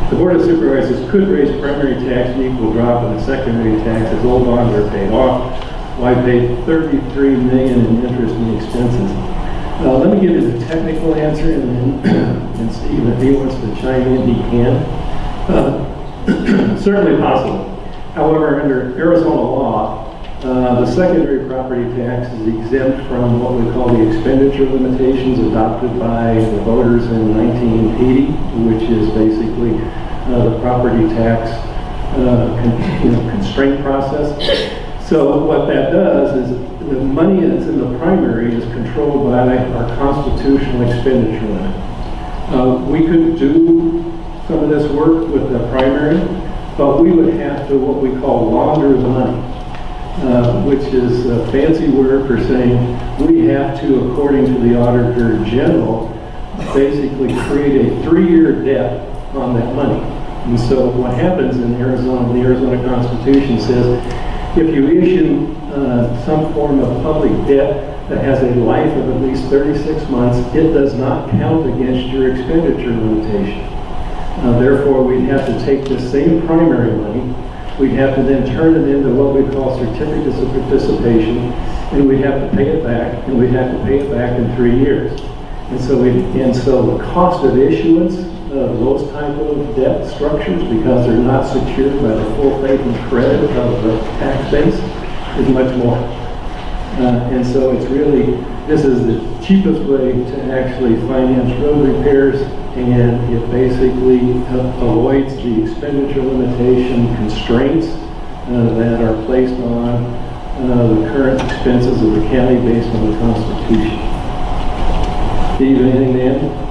The Board of Supervisors could raise primary tax an equal drop in the secondary tax as old bonds are paid off. Why pay $33 million in interest and expenses? Let me give you the technical answer, and then and Steve, if he wants to chime in, he can. Certainly possible. However, under Arizona law, the secondary property tax is exempt from what we call the expenditure limitations adopted by the voters in 1980, which is basically the property tax constraint process. So what that does is the money that's in the primary is controlled by our constitutional expenditure limit. We could do some of this work with the primary, but we would have to what we call launder the money, which is a fancy word for saying we have to, according to the Auditor General, basically create a 3-year debt on that money. And so what happens in Arizona, the Arizona Constitution says, if you issue some form of public debt that has a life of at least 36 months, it does not count against your expenditure limitation. Therefore, we'd have to take this same primary money, we'd have to then turn it into what we call certificates of participation, and we'd have to pay it back, and we'd have to pay it back in 3 years. And so the cost of issuance of those type of debt structures, because they're not secured by the full faith and credit of the tax base, is much more. And so it's really, this is the cheapest way to actually finance road repairs, and it basically avoids the expenditure limitation constraints that are placed on the current expenses of the county based on the Constitution. Steve, anything to add?